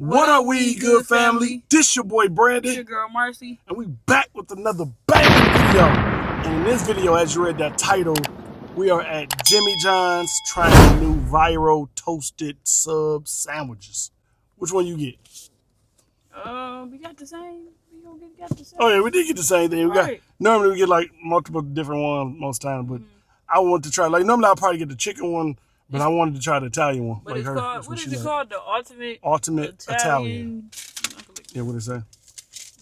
What are we, good family? This your boy Brandon. It's your girl Marcy. And we back with another banging video. And in this video, as you read that title, we are at Jimmy John's trying new viral toasted sub sandwiches. Which one you get? We got the same. Got the same. Oh yeah, we did get the same thing. Right. Normally we get like multiple different ones most times, but I want to try, like normally I'll probably get the chicken one, but I wanted to try the Italian one. But like it's her, called, what is it called? The Ultimate Italian. Yeah, what is that?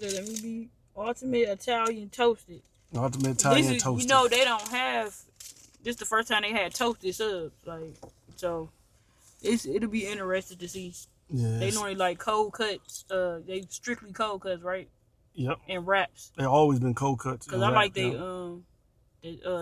Let me be Ultimate Italian Toasted. Ultimate Italian Toasted. You know, they don't have, this is the first time they had toasted subs. Like, so it'll be interesting to see. Yes. They normally like cold cuts. They strictly cold cuts, right? Yep. And wraps. They always been cold cuts. Cause I like the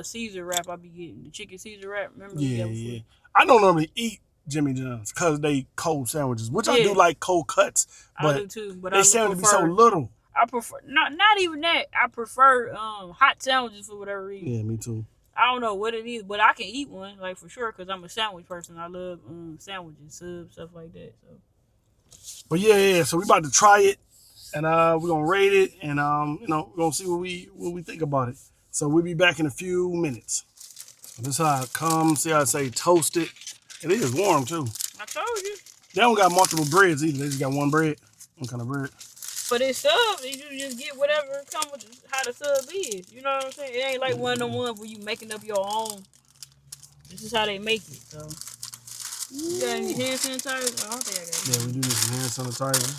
Caesar wrap. I be getting the chicken Caesar wrap. Remember? Yeah. I don't normally eat Jimmy John's because they cold sandwiches, which I do like cold cuts. But I do too. But they sound to be so little. I prefer not even that. I prefer hot sandwiches for whatever reason. Yeah, me too. I don't know what it is, but I can eat one, like for sure, because I'm a sandwich person. I love sandwiches, subs, stuff like that. So. But yeah. So we about to try it, and we're gonna rate it, and we're gonna see what we think about it. So we'll be back in a few minutes. This is how it comes. See how I say toasted. It is warm too. I told you. They don't got multiple breads either. They just got one bread. One kind of bread. But it's sub. You just get whatever comes with how the sub is. You know what I'm saying? It ain't like one of them ones where you making up your own. This is how they make it. So. You got any hand sanitizer? I don't think I got it. Yeah, we do need some hand sanitizer.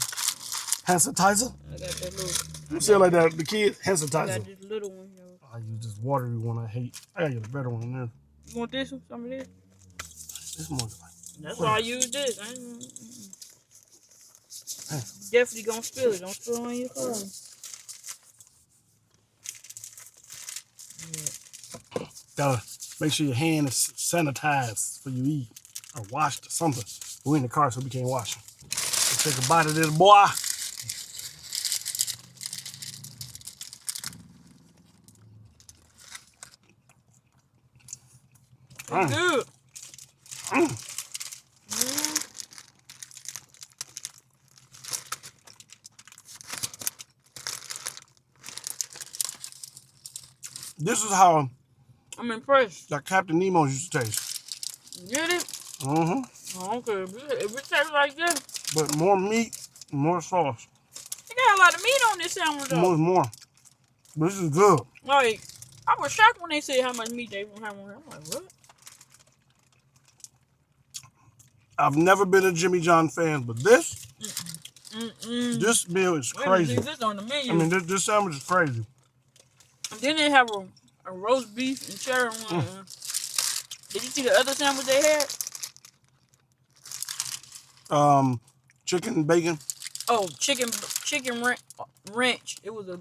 Hand sanitizer? I got that little. You say like that, the kids? Hand sanitizer. I got this little one. I use this watery one I hate. I gotta get a better one than this. You want this one? Some of this? This more like. That's why I use this. Definitely gonna spill it. Don't spill it on your clothes. Yeah. Gotta make sure your hand is sanitized before you eat. Or washed or something. We're in the car so we can't wash them. Let's take a bite of this boy. It's good. This is how I'm impressed. that Captain Nemo used to taste. You get it? Mm-hmm. I don't care. If it tastes like this. But more meat, more sauce. You got a lot of meat on this sandwich though. More. This is good. Like, I was shocked when they said how much meat they were having. I'm like, what? I've never been a Jimmy John fan, but this meal is crazy. This on the menu. I mean, this sandwich is crazy. And then they have a roast beef and cheddar one. Did you see the other sandwich they had? Chicken and bacon. Oh, chicken ranch. It was a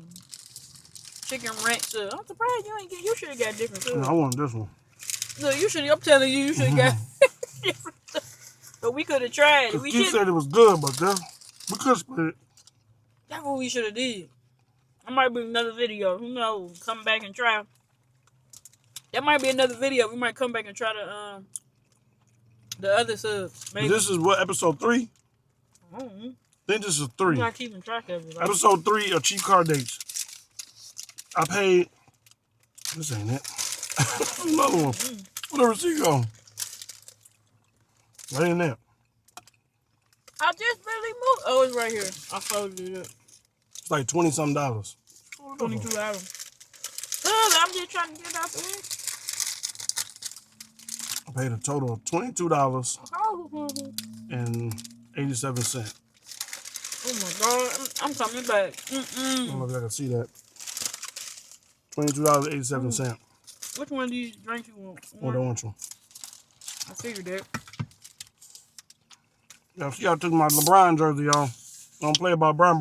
chicken ranch. I'm surprised you ain't get. You should have got different too. I want this one. No, you should. I'm telling you, you should have got different. But we could have tried. You said it was good, but we could have split it. That's what we should have did. That might be another video. Who knows? Come back and try. That might be another video. We might come back and try the other subs. Maybe. This is what, episode 3? I don't know. I think this is 3. I'm not keeping track of it. Like. Episode 3 of Cheap Car Dates. I paid. This ain't it. Another one. Where the receipt go? Right in there. I just really moved. Oh, it's right here. I folded it up. It's like $20-something. $22. I'm just trying to get out the way. I paid a total of $22 and 87 cents. Oh my God, I'm coming back. I don't know if I can see that. $22.87. Which one of these drinks you want? Or the orange one. I figured that. Y'all see, I took my LeBron jersey, y'all. Don't play about Brian.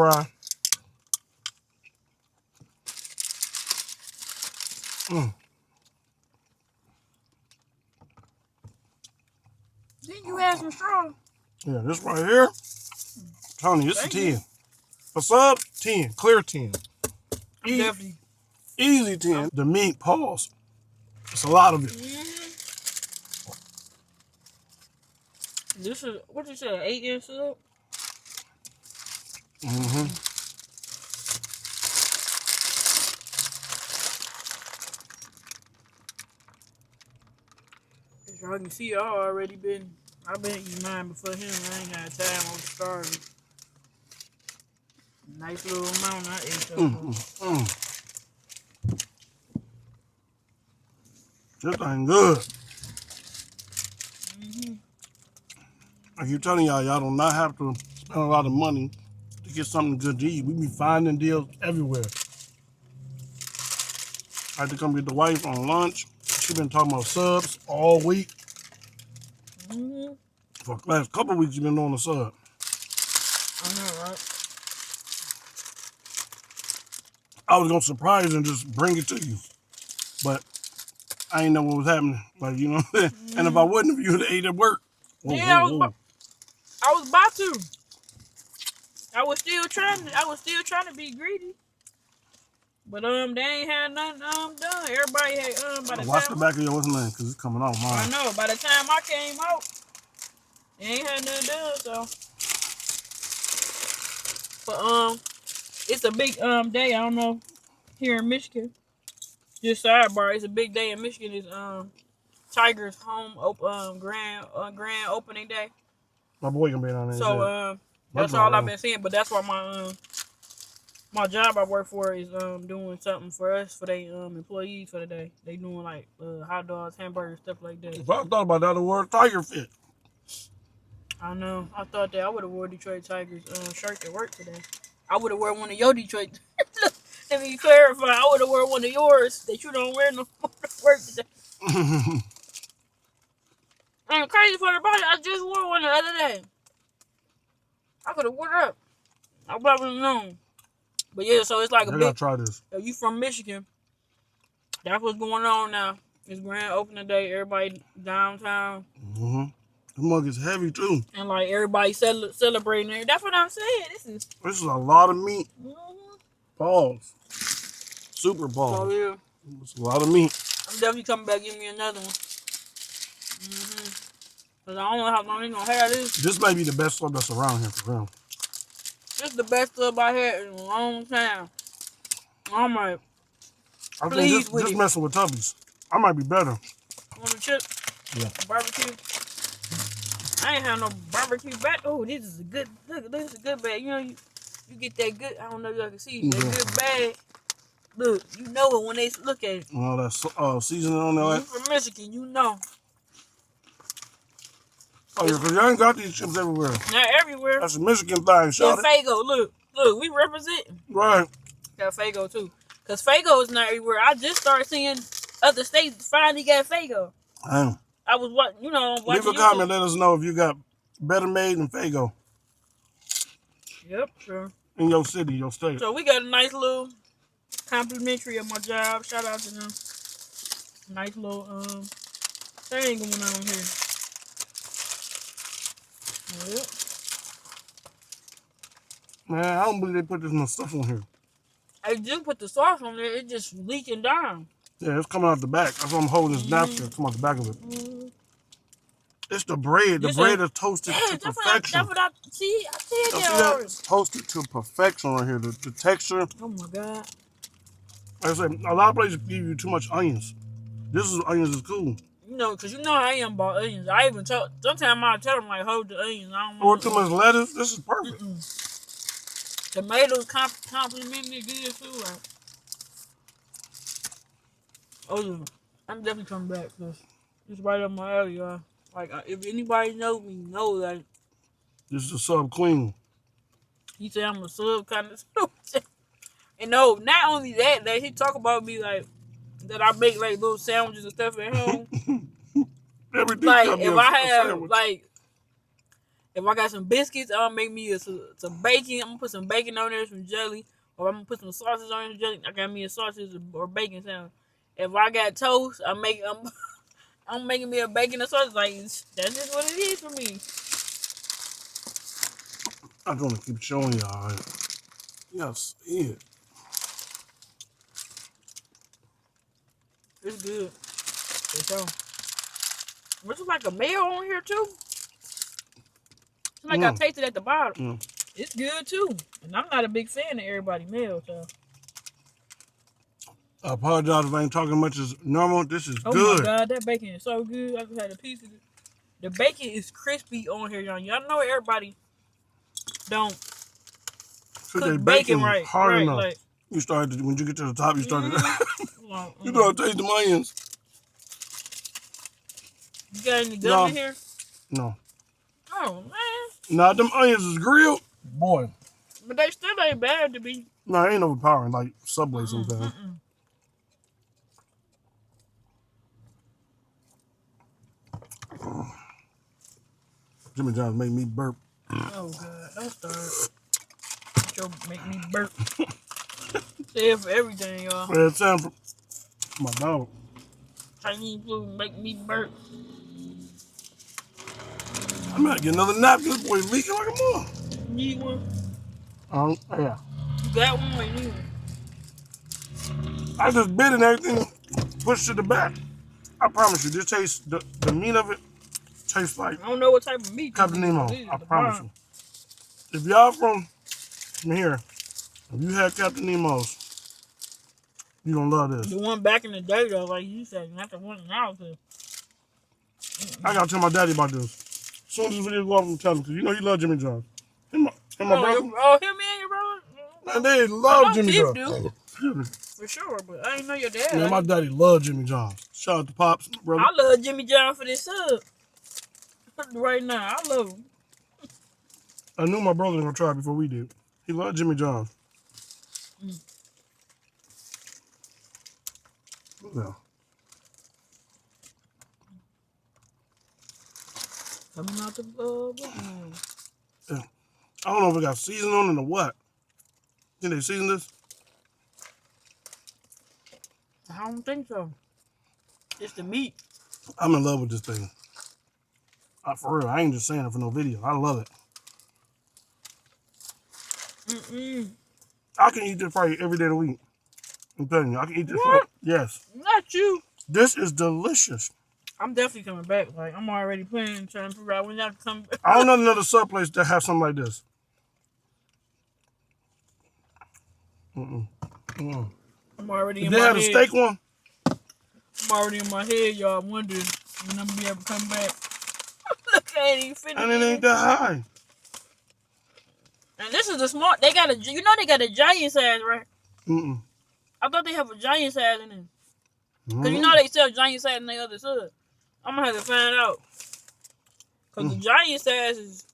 Didn't you have some straw? Yeah, this right here. Tony, this is 10. For sub, 10. Clear 10. Definitely. Easy 10. The meat, pause. It's a lot of it. This is, what you say, 8-inch sub? Mm-hmm. As y'all can see, I've been eating mine before him. I ain't had time. I was starving. Nice little amount I ate though. This thing good. Mm-hmm. I keep telling y'all do not have to spend a lot of money to get something good to eat. We be finding deals everywhere. I had to come get the wife on lunch. She been talking about subs all week. Mm-hmm. For the last couple of weeks, she been on the sub. I know, right? I was gonna surprise her and just bring it to you, but I ain't know what was happening. Like, you know what I'm saying? And if I wouldn't, if you would have ate at work. Whoa, Yeah, whoa. I was about to. I was still trying to be greedy. But they ain't had nothing done. Everybody had by the Watch time the back of your what's name, because it's coming out I mine. know, by the time I came out, they ain't had nothing done, so but it's a big day, I don't know, here in Michigan. Just sidebar, it's a big day in Michigan. It's Tigers home grand opening day. My boy gonna be on there. So that's all I've been seeing. But that's why my job I work for is doing something for us for they employees for the day. They doing like hot dogs, hamburgers, stuff like that. If I thought about that, the word Tiger fit. I know. I thought that I would have wore Detroit Tigers shirt to work today. I would have worn one of your Detroit. Let me clarify. I would have worn one of yours that you don't wear no more to work today. And crazy part about it, I just wore one the other day. I could have worn it up. I probably wouldn't known. But yeah, so it's like I gotta try this. You from Michigan? That's what's going on now. It's grand opening day. Everybody downtown. Mm-hmm. The mug is heavy too. And like everybody celebrating it. That's what I'm saying. This is a lot of meat. Mm-hmm. Balls. Super balls. So yeah. It's a lot of meat. I'm definitely coming back. Give me another one. Mm-hmm. Cause I don't know how long they gonna have this. This may be the best stuff that's around here for real. This is the best stuff I had in a long time. I'm like, I think this messing with Tubby's. I might be better. Want a chip? Yeah. Barbecue. I ain't had no barbecue back. Oh, this is a good. Look, this is a good bag. You know, you get that good. I don't know if y'all can see that good bag. Look, you know it when they look at it. All that seasoning on there. You from Michigan, you know. Oh yeah, because y'all ain't got these chips everywhere. Not everywhere. That's a Michigan thing. Shout Fago, look, we represent. Right. Got Fago too, cause Fago is not everywhere. I just started seeing other states finally got Fago. Damn. I was watching Leave a comment, let us know if you got Better Made than Fago. Yep, sure. In your city, your state. So we got a nice little complimentary of my job. Shout out to them. Nice little thing going on here. Yep. Man, I don't believe they put this much stuff on here. I just put the sauce on there. It's just leaking down. Yeah, it's coming out the back. That's why I'm holding this napkin. It's coming out the back of it. It's the bread. The bread is toasted to perfection. That's what I see. I see it there. It's toasted to perfection right here. The texture. Oh my God. Like I said, a lot of places give you too much onions. Onions is cool. You know, because you know I am about onions. I even sometimes I tell them, like, hold the onions. I don't or too much lettuce. This is perfect. Tomatoes compliment me good too. Like, oh yeah, I'm definitely coming back because it's right up my alley, y'all. Like, if anybody knows me, know like this is a sub queen. He said I'm a sub kind of. And no, not only that he talk about me like that I make like little sandwiches and stuff at home. Everything like if I have like. If I got some biscuits, I'll make me some bacon. I'm gonna put some bacon on there, some jelly, or I'm gonna put some sausage on there, jelly. I got me a sausage or bacon sandwich. If I got toast, I'm making me a bacon and sausage. Like that's just what it is for me. I'm gonna keep showing y'all. Yes, yeah. It's good. For sure. Which is like a mayo on here too. Like I tasted at the bottom. It's good too. And I'm not a big fan of everybody meal, so. I apologize if I ain't talking much as normal. This is Oh good. my God, that bacon is so good. I just had a piece of it. The bacon is crispy on here, y'all. Y'all know everybody don't Cook cook that bacon bacon right. hard Right, enough. like. You started when you get to the top. You started. Like, You know, taste the onions. you got any gum No. in here? No, Oh man, nah, them onions is grilled, boy. but they still ain't bad to be. No, it ain't overpowering like Subway sometimes. Jimmy John's made me burp. Oh God, don't start. You'll make me burp. Say it for everything, y'all. Yeah, it's time for my dog. Chinese food make me burp. I'm gonna get another napkin. This boy's leaking like a mom. Need one? Yeah. You got one or you need one? I just bit and everything pushed to the back. I promise you, this tastes, the meat of it tastes like I don't know what type of meat. Captain this is. Nemo. This is I the promise bomb. you. If y'all from here, if you had Captain Nemo's, you gonna love this. The one back in the day, though, like you said, not the one now. I gotta tell my daddy about this. As soon as this video go off, I'm telling him, because you know he love Jimmy John's. And my brother, Him and your brother? man, they love know Jimmy Keith John's. For sure, but I didn't know your dad. Man, my daddy love Jimmy John's. Shout out to Pops, brother. I love Jimmy John for this sub. Right now, I love him. I knew my brother was gonna try it before we did. He loved Jimmy John's. Yeah. Coming out the book. Yeah. I don't know if it got seasoning on it or what. Think they season this? I don't think so. It's the meat. I'm in love with this thing. For real, I ain't just saying it for no video. I love it. I can eat this probably every day of the week. I'm telling you, I can eat this. What? Yes. Not you. This is delicious. I'm definitely coming back. Like, I'm already planning, trying to figure out when y'all can come back. I don't know another sub place that has something like this. I'm already in They my had a head. steak one. I'm already in my head, y'all. I'm wondering when I'm gonna be able to come back. Look, I ain't even finished. And it ain't that high. And this is the smart. They got they got a giant size, right? Mm-mm. I thought they have a giant size in it. Cause you know they sell giant size in the other sub. I'm gonna have to find out. Cause the giant size is.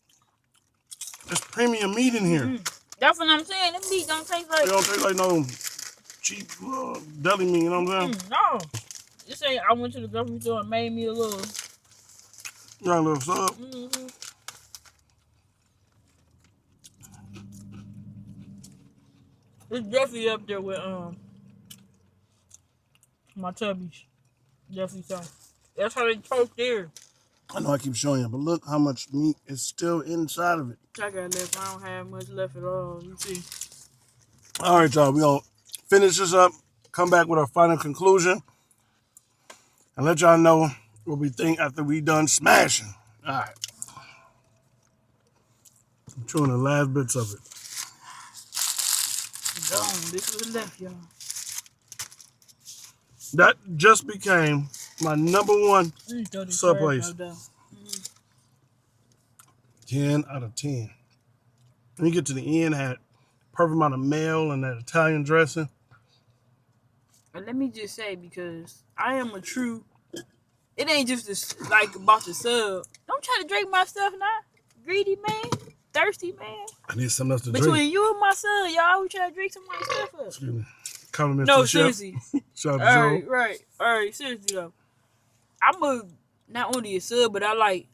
There's premium meat in here. That's what I'm saying. Them meat don't taste like. It don't taste like no cheap deli meat, you know what I'm saying? No. This ain't. I went to the grocery store and made me a little. You got a little sub. It's definitely up there with my Tubbies. Definitely so. That's how they toast there. I know I keep showing you, but look how much meat is still inside of it. I got left. I don't have much left at all. You see. All right, y'all. We're going to finish this up, come back with our final conclusion, and let y'all know what we think after we done smashing. All right. I'm chewing the last bits of it. Gone. This was left, y'all. That just became my number one sub place. 10 out of 10. When you get to the end, had perfect amount of mayo and that Italian dressing. And let me just say, because I am a true, it ain't just like about the sub. Don't try to drink my stuff now. Greedy man. Thirsty man. I need something else to drink. Between you and my son, y'all always try to drink somebody's stuff up. Excuse me. Compliments No, to the chef. seriously. Shout out to Joe. Alright, seriously though. I'm not only a sub, but I like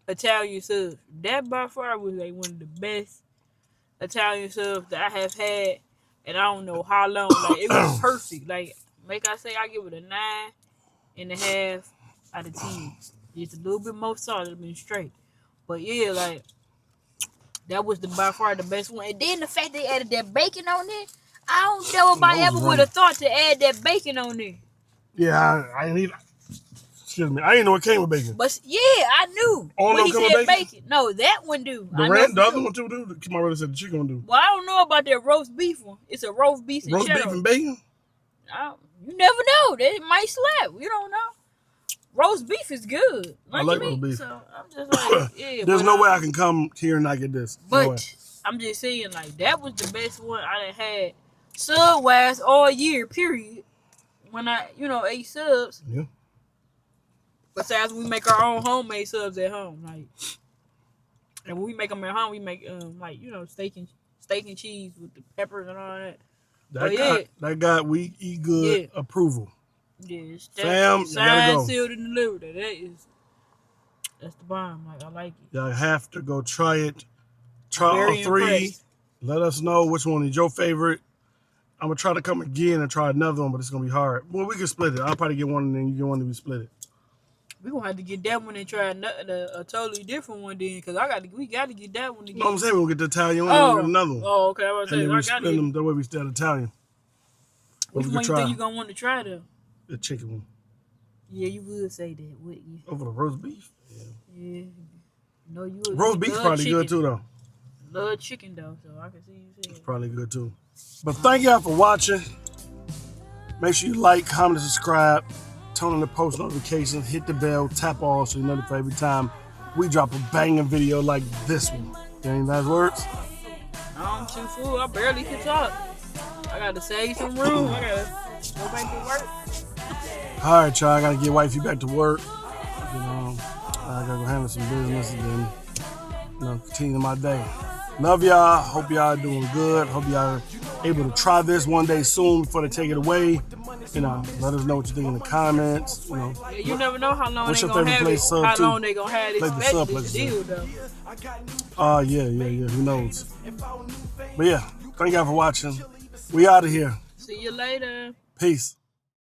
Italian subs. That by far was like one of the best Italian subs that I have had, and I don't know how long. Like, it was perfect. Like I say, I give it a 9.5 out of 10. Just a little bit more salt, it'd been straight. But yeah, like, that was by far the best one. And then the fact they added that bacon on there, I don't know if I ever would have thought to add that bacon on there. Yeah, I didn't either. Excuse me. I didn't know it came with bacon. But yeah, I knew. All When of he them come said with bacon? bacon. No, that one do. The I know ranch, for the other sure. one too, do. My brother said the chicken one do. Well, I don't know about that roast beef one. It's a roast beef and Roast beef cheddar. and bacon? You never know. They might slap. You don't know. Roast beef is good. I like roast beef. So I'm just like, yeah. There's but, no way I can come here and not get this. No way. But I'm just saying, like, that was the best one I done had sub-wise all year, period. When I, ate subs. Yeah. Besides, we make our own homemade subs at home. Like, and when we make them at home, we make, steak and cheese with the peppers and all that. That got we eat good approval. Yes, Fam, you gotta signed, go. sealed, and delivered. That's the bomb. Like, I like it. Y'all have to go try it. Try all Very 3. impressed. Let us know which one is your favorite. I'm gonna try to come again and try another one, but it's gonna be hard. Well, we can split it. I'll probably get one and then you get one and we split it. We're gonna have to get that one and try a totally different one then, because we got to get that one again. You know what I'm saying? We'll get the Italian one and we'll get another one. Oh, okay. I was And saying, then I we got split them. it. That way we stay Italian. Which one you think you gonna want to try though? The chicken one. Yeah, you would say that, wouldn't you? Over the roast beef? Yeah. No, you would. Roast beef probably good too, though. Love chicken though, so I can see you saying. It's probably good too. But thank y'all for watching. Make sure you like, comment, and subscribe. Turn on the post notifications. Hit the bell. Tap all so you're notified every time we drop a banging video like this one. Got any last words? I'm too full. I barely can talk. I gotta save some room. I gotta go back to work. All right, y'all. I gotta get wifey back to work. I gotta go handle some business and then, continue my day. Love y'all. Hope y'all doing good. Hope y'all able to try this one day soon before they take it away. Let us know what you think in the comments. Yeah, you never know how long What's they your gonna favorite have place it. sub How too? long they gonna have Like the sub this places. deal though. Yeah. Who knows? But yeah, thank y'all for watching. We out of here. See you later. Peace.